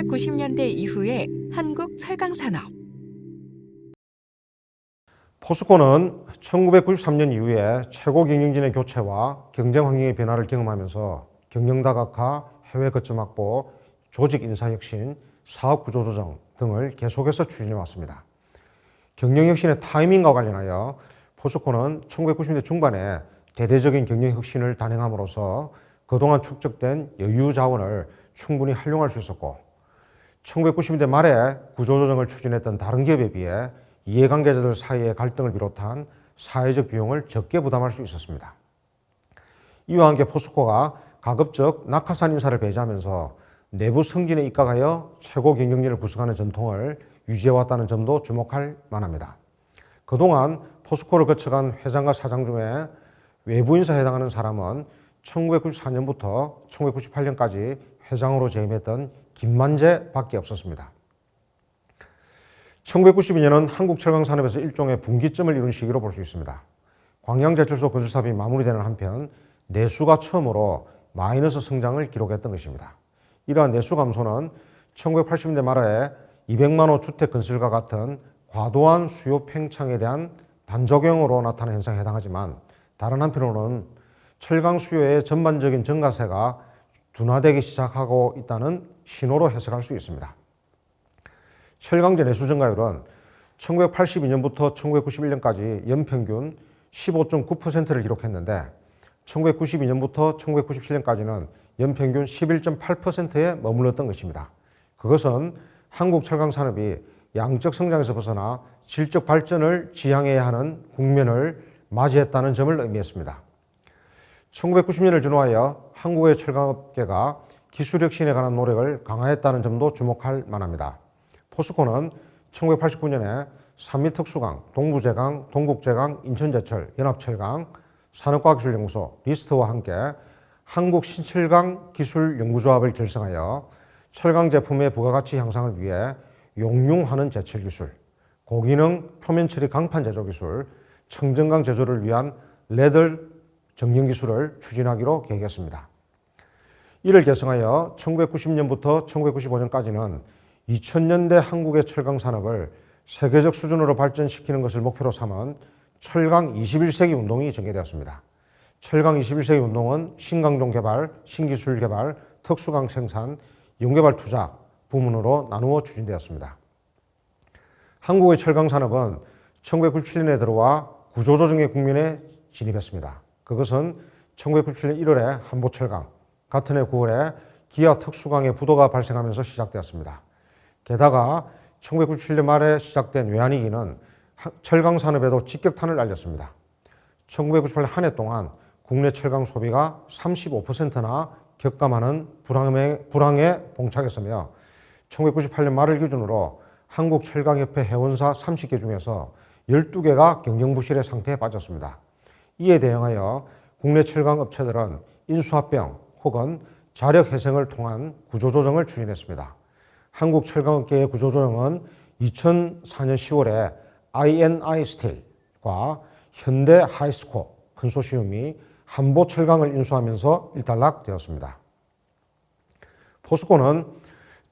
1990년대 이후의 한국 철강 산업. 포스코는 1993년 이후에 최고 경영진의 교체와 경쟁 환경의 변화를 경험하면서 경영 다각화, 해외 거점 확보, 조직 인사 혁신, 사업 구조 조정 등을 계속해서 추진해 왔습니다. 경영 혁신의 타이밍과 관련하여 포스코는 1990년대 중반에 대대적인 경영 혁신을 단행함으로써 그동안 축적된 여유 자원을 충분히 활용할 수 있었고, 1990년대 말에 구조조정을 추진했던 다른 기업에 비해 이해관계자들 사이의 갈등을 비롯한 사회적 비용을 적게 부담할 수 있었습니다. 이와 함께 포스코가 가급적 낙하산 인사를 배제하면서 내부 승진에 입각하여 최고 경영진을 구성하는 전통을 유지해왔다는 점도 주목할 만합니다. 그동안 포스코를 거쳐간 회장과 사장 중에 외부 인사에 해당하는 사람은 1994년부터 1998년까지 회장으로 재임했던 김만재 밖에 없었습니다. 1992년은 한국철강산업에서 일종의 분기점을 이룬 시기로 볼 수 있습니다. 광양제철소 건설 사업이 마무리되는 한편 내수가 처음으로 마이너스 성장을 기록했던 것입니다. 이러한 내수 감소는 1980년대 말에 200만 호 주택 건설과 같은 과도한 수요 팽창에 대한 반작용으로 나타난 현상에 해당하지만, 다른 한편으로는 철강 수요의 전반적인 증가세가 둔화되기 시작하고 있다는 신호로 해석할 수 있습니다. 철강제 내수 증가율은 1982년부터 1991년까지 연평균 15.9%를 기록했는데, 1992년부터 1997년까지는 연평균 11.8%에 머물렀던 것입니다. 그것은 한국 철강 산업이 양적 성장에서 벗어나 질적 발전을 지향해야 하는 국면을 맞이했다는 점을 의미했습니다. 1990년을 전후하여 한국의 철강업계가 기술혁신에 관한 노력을 강화했다는 점도 주목할 만합니다. 포스코는 1989년에 산미특수강, 동부제강, 동국제강, 인천제철, 연합철강, 산업과학기술연구소, 리스트와 함께 한국신철강 기술연구조합을 결성하여 철강 제품의 부가가치 향상을 위해 용융하는 제철기술, 고기능 표면처리 강판 제조 기술, 청정강 제조를 위한 레들 정령 기술을 추진하기로 계획했습니다. 이를 개성하여 1990년부터 1995년까지는 2000년대 한국의 철강 산업을 세계적 수준으로 발전시키는 것을 목표로 삼은 철강 21세기 운동이 전개되었습니다. 철강 21세기 운동은 신강종 개발, 신기술 개발, 특수강 생산, 연구개발 투자 부문으로 나누어 추진되었습니다. 한국의 철강 산업은 1997년에 들어와 구조조정의 국면에 진입했습니다. 그것은 1997년 1월에 한보철강, 같은 해 9월에 기아 특수강의 부도가 발생하면서 시작되었습니다. 게다가 1997년 말에 시작된 외환위기는 철강 산업에도 직격탄을 알렸습니다. 1998년 한 해 동안 국내 철강 소비가 35%나 격감하는 불황에 봉착했으며, 1998년 말을 기준으로 한국철강협회 회원사 30개 중에서 12개가 경영부실의 상태에 빠졌습니다. 이에 대응하여 국내 철강업체들은 인수합병 혹은 자력회생을 통한 구조조정을 추진했습니다. 한국철강업계의 구조조정은 2004년 10월에 INI 스틸과 현대 하이스코 컨소시엄이 한보철강을 인수하면서 일단락되었습니다. 포스코는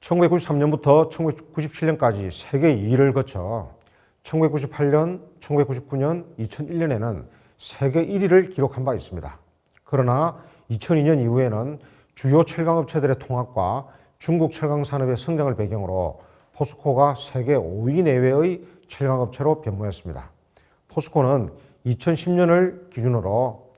1993년부터 1997년까지 세계 2위를 거쳐 1998년, 1999년, 2001년에는 세계 1위를 기록한 바 있습니다. 그러나 2002년 이후에는 주요 철강업체들의 통합과 중국 철강 산업의 성장을 배경으로 포스코가 세계 5위 내외의 철강업체로 변모했습니다. 포스코는 2010년을 기준으로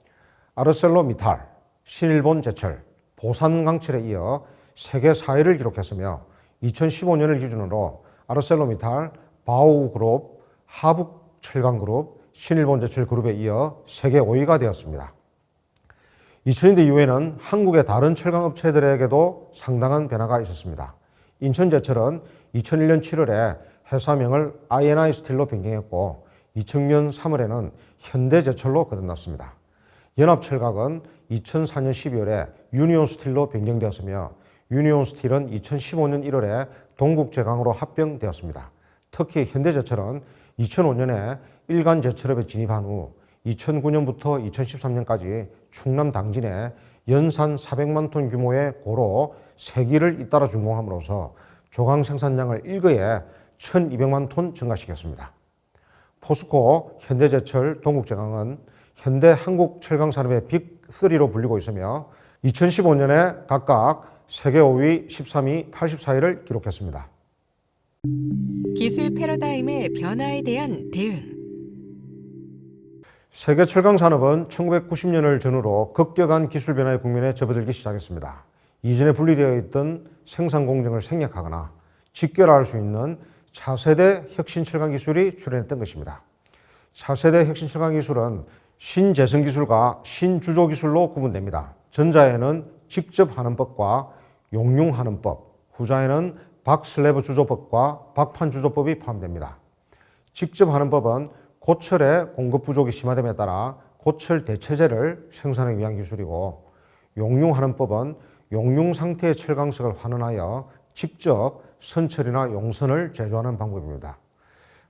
아르셀로미탈, 신일본제철, 보산강철에 이어 세계 4위를 기록했으며, 2015년을 기준으로 아르셀로미탈, 바오우그룹, 하북철강그룹, 신일본제철그룹에 이어 세계 5위가 되었습니다. 2000년대 이후에는 한국의 다른 철강업체들에게도 상당한 변화가 있었습니다. 인천제철은 2001년 7월에 회사명을 INI 스틸로 변경했고, 2000년 3월에는 현대제철로 거듭났습니다. 연합철강은 2004년 12월에 유니온 스틸로 변경되었으며, 유니온 스틸은 2015년 1월에 동국제강으로 합병되었습니다. 특히 현대제철은 2005년에 일간제철업에 진입한 후 2009년부터 2013년까지 충남 당진에 연산 400만 톤 규모의 고로 3기를 잇따라 준공함으로써 조강 생산량을 일거에 1,200만 톤 증가시켰습니다. 포스코, 현대제철, 동국제강은 현대 한국 철강 산업의 빅3로 불리고 있으며 2015년에 각각 세계 5위, 13위, 84위를 기록했습니다. 기술 패러다임의 변화에 대한 대응. 세계 철강 산업은 1990년을 전후로 급격한 기술 변화의 국면에 접어들기 시작했습니다. 이전에 분리되어 있던 생산 공정을 생략하거나 직결할 수 있는 차세대 혁신 철강 기술이 출현했던 것입니다. 차세대 혁신 철강 기술은 신재생 기술과 신주조 기술로 구분됩니다. 전자에는 직접 하는 법과 용융하는 법, 후자에는 박슬래브 주조법과 박판 주조법이 포함됩니다. 직접 하는 법은 고철의 공급 부족이 심화됨에 따라 고철 대체재를 생산하기 위한 기술이고, 용융하는 법은 용융 상태의 철강석을 환원하여 직접 선철이나 용선을 제조하는 방법입니다.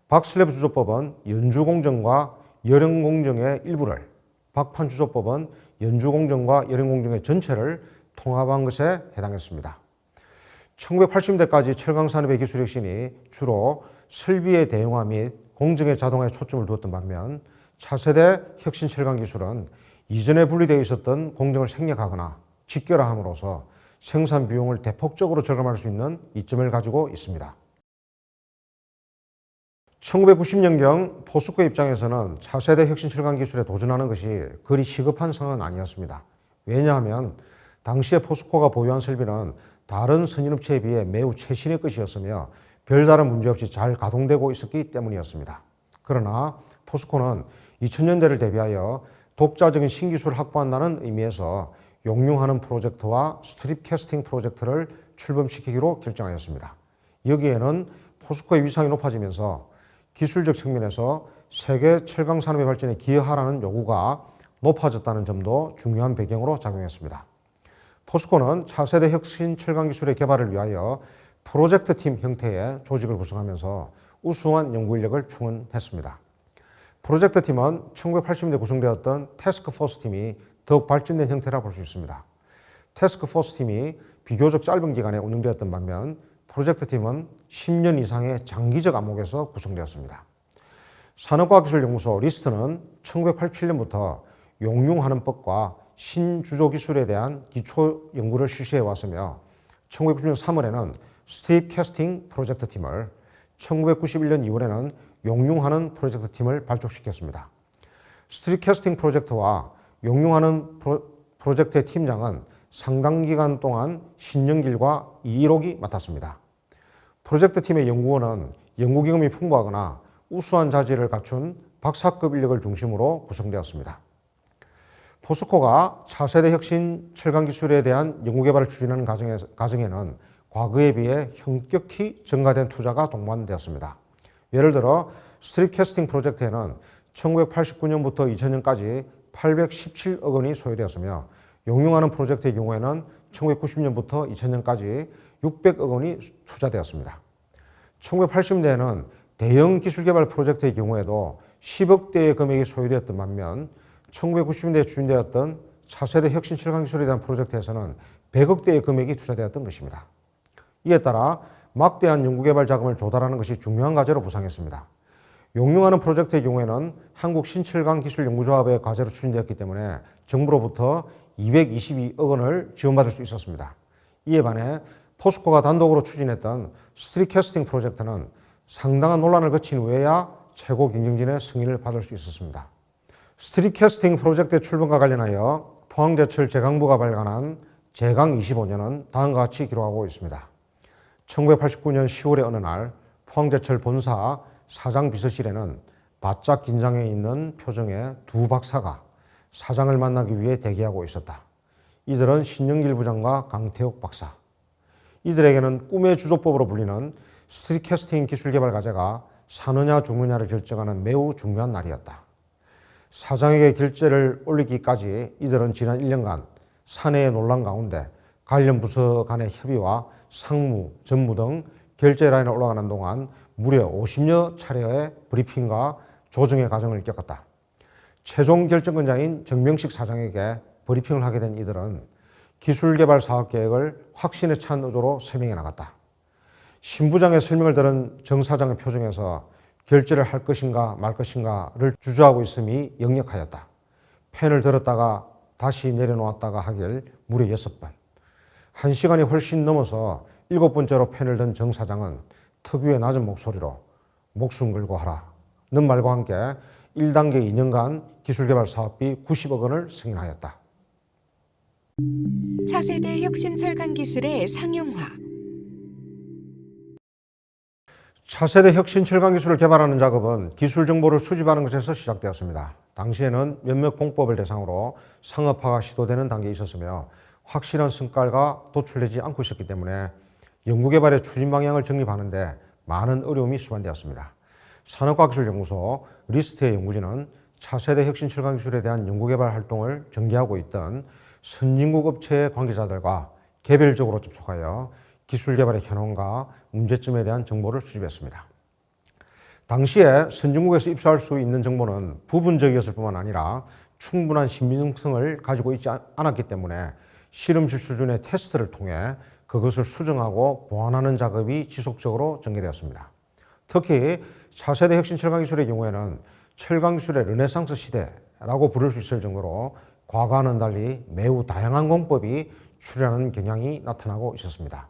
박슬래브 주조법은 연주 공정과 열형 공정의 일부를, 박판 주조법은 연주 공정과 열형 공정의 전체를 통합한 것에 해당했습니다. 1980년대까지 철강 산업의 기술 혁신이 주로 설비의 대형화 및 공정의 자동화에 초점을 두었던 반면, 차세대 혁신 철강 기술은 이전에 분리되어 있었던 공정을 생략하거나 직결함으로써 생산 비용을 대폭적으로 절감할 수 있는 이점을 가지고 있습니다. 1990년경 포스코 입장에서는 차세대 혁신 철강 기술에 도전하는 것이 그리 시급한 상황은 아니었습니다. 왜냐하면 당시에 포스코가 보유한 설비는 다른 선진업체에 비해 매우 최신의 것이었으며 별다른 문제 없이 잘 가동되고 있었기 때문이었습니다. 그러나 포스코는 2000년대를 대비하여 독자적인 신기술을 확보한다는 의미에서 용융하는 프로젝트와 스트립 캐스팅 프로젝트를 출범시키기로 결정하였습니다. 여기에는 포스코의 위상이 높아지면서 기술적 측면에서 세계 철강 산업의 발전에 기여하라는 요구가 높아졌다는 점도 중요한 배경으로 작용했습니다. 포스코는 차세대 혁신 철강 기술의 개발을 위하여 프로젝트 팀 형태의 조직을 구성하면서 우수한 연구 인력을 충원했습니다. 프로젝트 팀은 1980년대 구성되었던 태스크 포스 팀이 더욱 발전된 형태라 볼 수 있습니다. 태스크 포스 팀이 비교적 짧은 기간에 운영되었던 반면 프로젝트 팀은 10년 이상의 장기적 안목에서 구성되었습니다. 산업과학기술연구소 리스트는 1987년부터 용융하는 법과 신주조 기술에 대한 기초 연구를 실시해 왔으며 1990년 3월에는 스트립 캐스팅 프로젝트 팀을, 1991년 2월에는 용융하는 프로젝트 팀을 발족시켰습니다. 스트립 캐스팅 프로젝트와 용융하는 프로젝트의 팀장은 상당 기간 동안 신영길과 이일옥이 맡았습니다. 프로젝트 팀의 연구원은 연구 경험이 풍부하거나 우수한 자질을 갖춘 박사급 인력을 중심으로 구성되었습니다. 포스코가 차세대 혁신 철강 기술에 대한 연구개발을 추진하는 과정에는 과거에 비해 현격히 증가된 투자가 동반되었습니다. 예를 들어 스트립 캐스팅 프로젝트에는 1989년부터 2000년까지 817억 원이 소요되었으며, 용융하는 프로젝트의 경우에는 1990년부터 2000년까지 600억 원이 투자되었습니다. 1980년대에는 대형 기술개발 프로젝트의 경우에도 10억대의 금액이 소요되었던 반면 1990년대에 추진되었던 차세대 혁신 철강 기술에 대한 프로젝트에서는 100억대의 금액이 투자되었던 것입니다. 이에 따라 막대한 연구개발 자금을 조달하는 것이 중요한 과제로 부상했습니다. 용융하는 프로젝트의 경우에는 한국신철강기술연구조합의 과제로 추진되었기 때문에 정부로부터 222억 원을 지원받을 수 있었습니다. 이에 반해 포스코가 단독으로 추진했던 스트립 캐스팅 프로젝트는 상당한 논란을 거친 후에야 최고 경영진의 승인을 받을 수 있었습니다. 스트립 캐스팅 프로젝트의 출범과 관련하여 포항제철 제강부가 발간한 제강 25년은 다음과 같이 기록하고 있습니다. 1989년 10월의 어느 날 포항제철 본사 사장 비서실에는 바짝 긴장해 있는 표정의 두 박사가 사장을 만나기 위해 대기하고 있었다. 이들은 신영길 부장과 강태욱 박사. 이들에게는 꿈의 주조법으로 불리는 스트립 캐스팅 기술 개발 과제가 사느냐 죽느냐를 결정하는 매우 중요한 날이었다. 사장에게 결제를 올리기까지 이들은 지난 1년간 사내의 논란 가운데 관련 부서 간의 협의와 상무, 전무 등 결제 라인에 올라가는 동안 무려 50여 차례의 브리핑과 조정의 과정을 겪었다. 최종 결정권자인 정명식 사장에게 브리핑을 하게 된 이들은 기술개발 사업계획을 확신에 찬 의도로 설명해 나갔다. 신부장의 설명을 들은 정 사장의 표정에서 결제를 할 것인가 말 것인가를 주저하고 있음이 역력하였다. 펜을 들었다가 다시 내려놓았다가 하길 무려 6번. 1시간이 훨씬 넘어서 7번째로 펜을 든 정 사장은 특유의 낮은 목소리로 목숨 걸고 하라 는 말과 함께 1단계 2년간 기술개발 사업비 90억 원을 승인하였다. 차세대 혁신 철강 기술의 상용화. 차세대 혁신 철강 기술을 개발하는 작업은 기술 정보를 수집하는 것에서 시작되었습니다. 당시에는 몇몇 공법을 대상으로 상업화가 시도되는 단계에 있었으며 확실한 성과가 도출되지 않고 있었기 때문에 연구개발의 추진 방향을 정립하는 데 많은 어려움이 수반되었습니다. 산업과학기술연구소 리스트의 연구진은 차세대 혁신 철강 기술에 대한 연구개발 활동을 전개하고 있던 선진국 업체의 관계자들과 개별적으로 접촉하여 기술 개발의 현황과 문제점에 대한 정보를 수집했습니다. 당시에 선진국에서 입수할 수 있는 정보는 부분적이었을 뿐만 아니라 충분한 신빙성을 가지고 있지 않았기 때문에 실험실 수준의 테스트를 통해 그것을 수정하고 보완하는 작업이 지속적으로 전개되었습니다. 특히 차세대 혁신 철강 기술의 경우에는 철강 기술의 르네상스 시대라고 부를 수 있을 정도로 과거와는 달리 매우 다양한 공법이 출현하는 경향이 나타나고 있었습니다.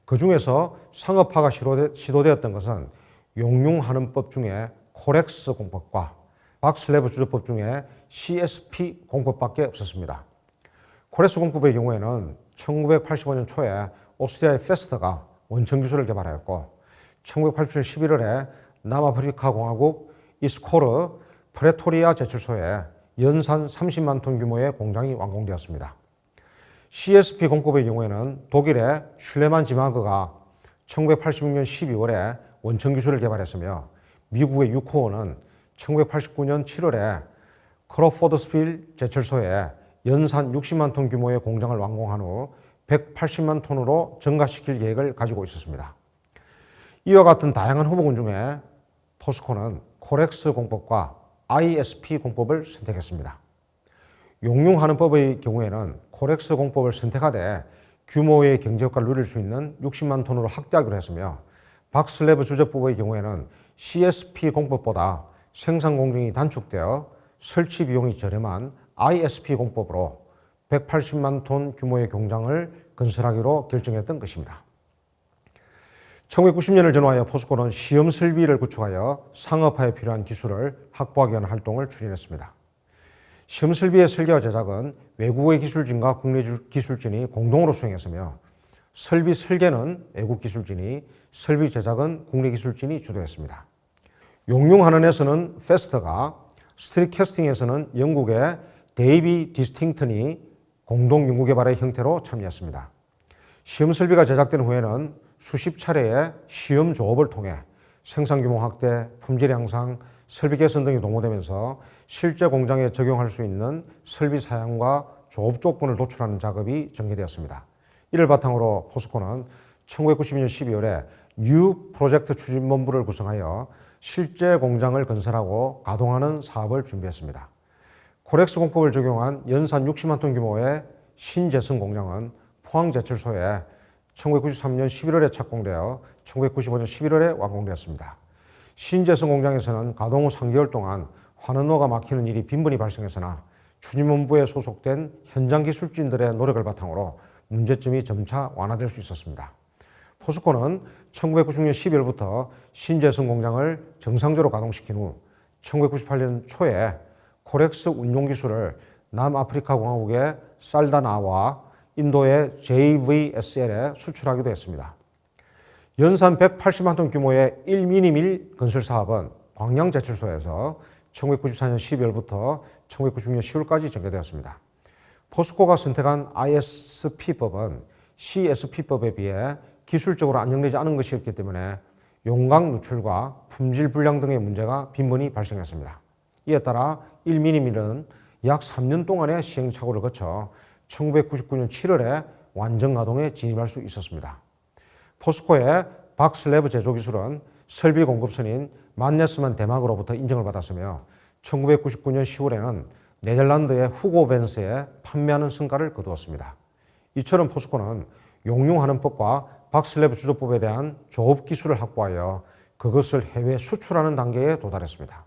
그 중에서 상업화가 시도되었던 것은 용융하는법 중에 코렉스 공법과 박슬래브 주조법 중에 CSP 공법밖에 없었습니다. 코렉스 공법의 경우에는 1985년 초에 오스트리아의 페스터가 원천 기술을 개발하였고 1987년 11월에 남아프리카 공화국 이스코르 프레토리아 제철소에 연산 30만 톤 규모의 공장이 완공되었습니다. CSP 공법의 경우에는 독일의 슐레만 지마그가 1986년 12월에 원천 기술을 개발했으며 미국의 유코어는 1989년 7월에 크로포드스빌 제철소에 연산 60만 톤 규모의 공장을 완공한 후 180만 톤으로 증가시킬 계획을 가지고 있었습니다. 이와 같은 다양한 후보군 중에 포스코는 코렉스 공법과 ISP 공법을 선택했습니다. 용융하는법의 경우에는 코렉스 공법을 선택하되 규모의 경제효과를 누릴 수 있는 60만 톤으로 확대하기로 했으며 박슬래브 주조법의 경우에는 CSP 공법보다 생산 공정이 단축되어 설치 비용이 저렴한 ISP 공법으로 180만 톤 규모의 공장을 건설하기로 결정했던 것입니다. 1990년을 전후하여 포스코는 시험 설비를 구축하여 상업화에 필요한 기술을 확보하기 위한 활동을 추진했습니다. 시험 설비의 설계와 제작은 외국의 기술진과 국내 기술진이 공동으로 수행했으며 설비 설계는 외국 기술진이, 설비 제작은 국내 기술진이 주도했습니다. 용융하는에서는 페스터가, 스트릿 캐스팅에서는 영국의 데이비 디스팅턴이 공동 연구개발의 형태로 참여했습니다. 시험 설비가 제작된 후에는 수십 차례의 시험 조업을 통해 생산 규모 확대, 품질 향상, 설비 개선 등이 도모되면서 실제 공장에 적용할 수 있는 설비 사양과 조업 조건을 도출하는 작업이 전개되었습니다. 이를 바탕으로 포스코는 1992년 12월에 뉴 프로젝트 추진본부를 구성하여 실제 공장을 건설하고 가동하는 사업을 준비했습니다. 코렉스 공법을 적용한 연산 60만 톤 규모의 신재성 공장은 포항제철소에 1993년 11월에 착공되어 1995년 11월에 완공되었습니다. 신재성 공장에서는 가동 후 3개월 동안 환원로가 막히는 일이 빈번히 발생했으나 추진본부에 소속된 현장 기술진들의 노력을 바탕으로 문제점이 점차 완화될 수 있었습니다. 포스코는 1996년 12월부터 신재성 공장을 정상적으로 가동시킨 후 1998년 초에 코렉스 운용 기술을 남아프리카 공화국의 살다나와 인도의 JVSL에 수출하기도 했습니다. 연산 180만 톤 규모의 1미니밀 건설 사업은 광양제철소에서 1994년 12월부터 1996년 10월까지 전개되었습니다. 포스코가 선택한 ISP법은 CSP법에 비해 기술적으로 안정되지 않은 것이었기 때문에 용광 누출과 품질 불량 등의 문제가 빈번히 발생했습니다. 이에 따라 1미니밀은 약 3년 동안의 시행착오를 거쳐 1999년 7월에 완전 가동에 진입할 수 있었습니다. 포스코의 박슬래브 제조 기술은 설비 공급선인 만네스만 대막으로부터 인정을 받았으며 1999년 10월에는 네덜란드의 후고 벤스에 판매하는 성과를 거두었습니다. 이처럼 포스코는 용융하는 법과 박슬래브 주조법에 대한 조업 기술을 확보하여 그것을 해외 수출하는 단계에 도달했습니다.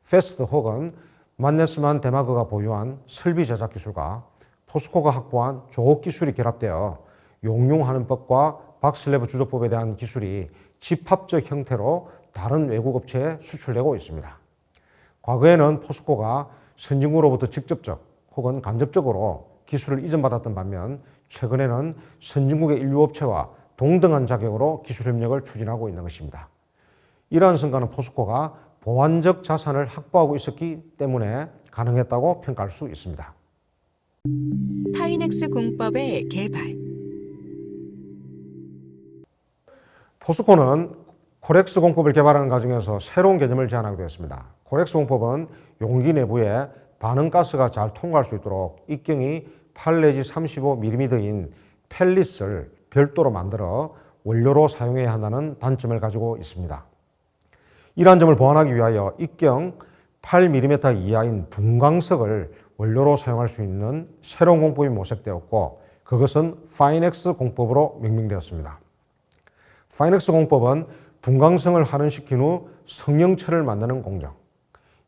페스트 혹은 만네스만 데마그가 보유한 설비 제작 기술과 포스코가 확보한 조업 기술이 결합되어 용융하는 법과 박슬래브 주조법에 대한 기술이 집합적 형태로 다른 외국 업체에 수출되고 있습니다. 과거에는 포스코가 선진국으로부터 직접적 혹은 간접적으로 기술을 이전받았던 반면 최근에는 선진국의 인류 업체와 동등한 자격으로 기술 협력을 추진하고 있는 것입니다. 이러한 성과는 포스코가 보완적 자산을 확보하고 있었기 때문에 가능했다고 평가할 수 있습니다. 파이넥스 공법의 개발. 포스코는 코렉스 공법을 개발하는 과정에서 새로운 개념을 제안하게 되었습니다. 코렉스 공법은 용기 내부에 반응가스가 잘 통과할 수 있도록 입경이 8 내지 35mm인 펠릿을 별도로 만들어 원료로 사용해야 한다는 단점을 가지고 있습니다. 이러한 점을 보완하기 위하여 입경 8mm 이하인 분광석을 원료로 사용할 수 있는 새로운 공법이 모색되었고 그것은 파이넥스 공법으로命名되었습니다. 파이넥스 공법은 분광성을 환원시킨 후 성형철을 만드는 공정,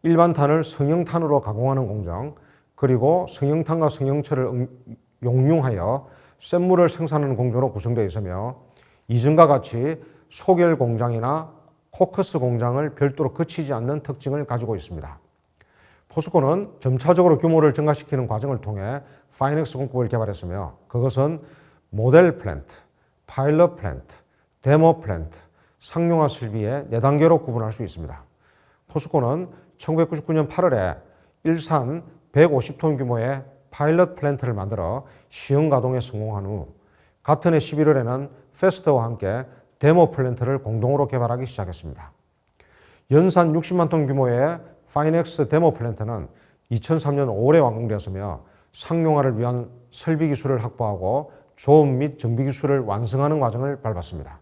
일반탄을 성형탄으로 가공하는 공정, 그리고 성형탄과 성형철을 용융하여 쇳물을 생산하는 공정으로 구성되어 있으며 이전과 같이 소결 공장이나 코커스 공장을 별도로 거치지 않는 특징을 가지고 있습니다. 포스코는 점차적으로 규모를 증가시키는 과정을 통해 파이넥스 공법을 개발했으며 그것은 모델 플랜트, 파일럿 플랜트, 데모 플랜트, 상용화 설비의 4단계로 구분할 수 있습니다. 포스코는 1999년 8월에 일산 150톤 규모의 파일럿 플랜트를 만들어 시험 가동에 성공한 후 같은 해 11월에는 페스트와 함께 데모 플랜트를 공동으로 개발하기 시작했습니다. 연산 60만 톤 규모의 파이넥스 데모 플랜트는 2003년 5월에 완공되었으며 상용화를 위한 설비 기술을 확보하고 조업 및 정비 기술을 완성하는 과정을 밟았습니다.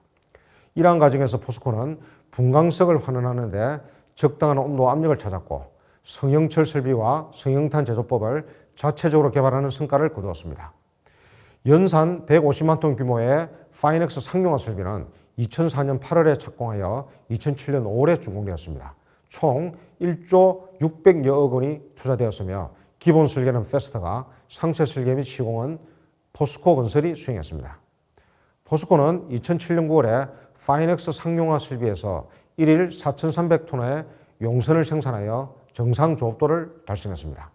이러한 과정에서 포스코는 분광석을 환원하는 데 적당한 온도와 압력을 찾았고 성형철 설비와 성형탄 제조법을 자체적으로 개발하는 성과를 거두었습니다. 연산 150만 톤 규모의 파이넥스 상용화 설비는 2004년 8월에 착공하여 2007년 5월에 준공되었습니다. 총 1조 600여억 원이 투자되었으며 기본 설계는 페스트가, 상세 설계 및 시공은 포스코 건설이 수행했습니다. 포스코는 2007년 9월에 파이넥스 상용화 설비에서 1일 4,300톤의 용선을 생산하여 정상 조업도를 달성했습니다.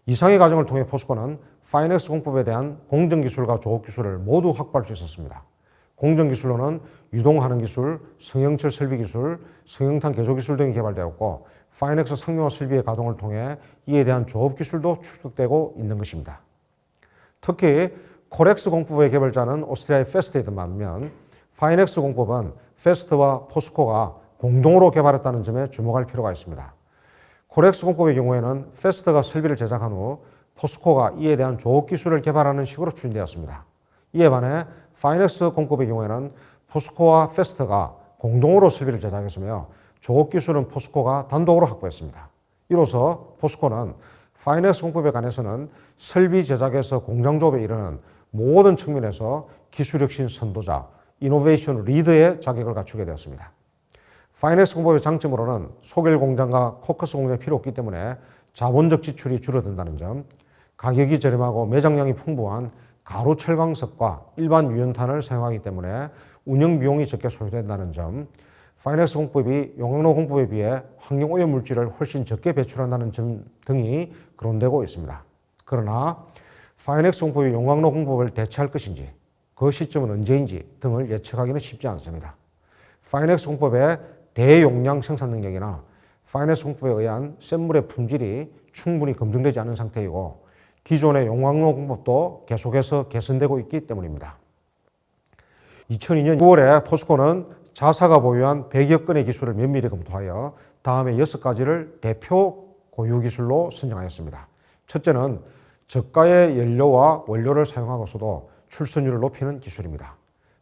이상의 과정을 통해 포스코는 파이넥스 공법에 대한 공정기술과 조업기술을 모두 확보할 수 있었습니다. 공정기술로는 유동하는 기술, 성형철 설비 기술, 성형탄 개조 기술 등이 개발되었고 파이넥스 상용화 설비의 가동을 통해 이에 대한 조업기술도 축적되고 있는 것입니다. 특히 코렉스 공법의 개발자는 오스트리아의 페스트이던 반면 파이넥스 공법은 페스트와 포스코가 공동으로 개발했다는 점에 주목할 필요가 있습니다. 코렉스 공법의 경우에는 페스트가 설비를 제작한 후 포스코가 이에 대한 조업 기술을 개발하는 식으로 추진되었습니다. 이에 반해 파이넥스 공법의 경우에는 포스코와 페스트가 공동으로 설비를 제작했으며 조업 기술은 포스코가 단독으로 확보했습니다. 이로써 포스코는 파이넥스 공법에 관해서는 설비 제작에서 공장 조업에 이르는 모든 측면에서 기술 혁신 선도자, 이노베이션 리더의 자격을 갖추게 되었습니다. 파이넥스 공법의 장점으로는 소결 공장과 코커스 공장이 필요 없기 때문에 자본적 지출이 줄어든다는 점, 가격이 저렴하고 매장량이 풍부한 가루 철광석과 일반 유연탄을 사용하기 때문에 운영 비용이 적게 소요된다는 점, 파이넥스 공법이 용광로 공법에 비해 환경 오염 물질을 훨씬 적게 배출한다는 점 등이 거론되고 있습니다. 그러나 파이넥스 공법이 용광로 공법을 대체할 것인지 그 시점은 언제인지 등을 예측하기는 쉽지 않습니다. 파이넥스 공법의 대용량 생산 능력이나 파이넥스 공법에 의한 쇳물의 품질이 충분히 검증되지 않은 상태이고 기존의 용광로 공법도 계속해서 개선되고 있기 때문입니다. 2002년 9월에 포스코는 자사가 보유한 100여 건의 기술을 면밀히 검토하여 다음에 6가지를 대표 고유 기술로 선정하였습니다. 첫째는 저가의 연료와 원료를 사용하고서도 출선율을 높이는 기술입니다.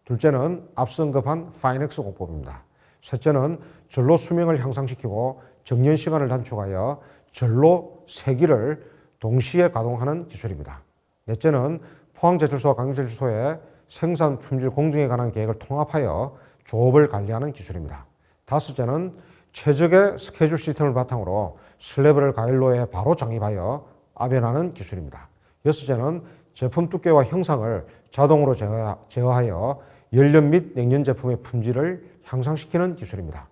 둘째는 앞서 언급한 파이넥스 공법입니다. 셋째는 전로 수명을 향상시키고 정년 시간을 단축하여 전로 3기를 동시에 가동하는 기술입니다. 넷째는 포항제철소와 강정제철소의 생산 품질 공정에 관한 계획을 통합하여 조업을 관리하는 기술입니다. 다섯째는 최적의 스케줄 시스템을 바탕으로 슬래브를 가일로에 바로 장입하여 압연하는 기술입니다. 여섯째는 제품 두께와 형상을 자동으로 제어하여 연료 및 냉연 제품의 품질을 향상시키는 기술입니다.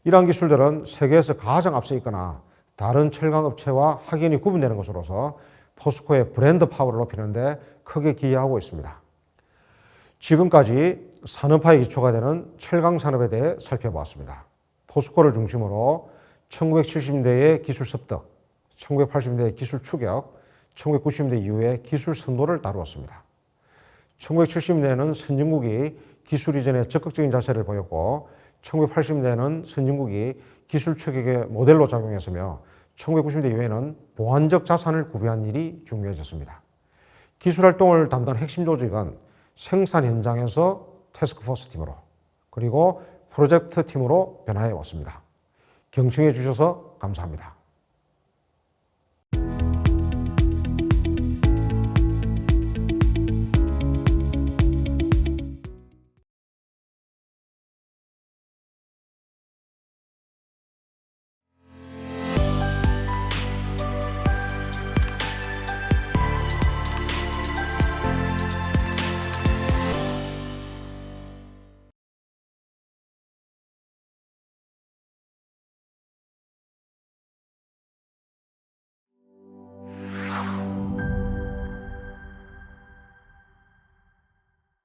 이러한 기술들은 세계에서 가장 앞서 있거나 다른 철강업체와 확연히 구분되는 것으로서 포스코의 브랜드 파워를 높이는 데 크게 기여하고 있습니다. 지금까지 산업화의 기초가 되는 철강 산업에 대해 살펴보았습니다. 포스코를 중심으로 1970년대의 기술 습득, 1980년대의 기술 추격, 1990년대 이후의 기술 선도를 다루었습니다. 1970년대에는 선진국이 기술 이전에 적극적인 자세를 보였고 1980년대에는 선진국이 기술 추격의 모델로 작용했으며 1990년대 이후에는 보완적 자산을 구비한 일이 중요해졌습니다. 기술 활동을 담당한 핵심 조직은 생산 현장에서 태스크포스 팀으로 그리고 프로젝트 팀으로 변화해 왔습니다. 경청해 주셔서 감사합니다.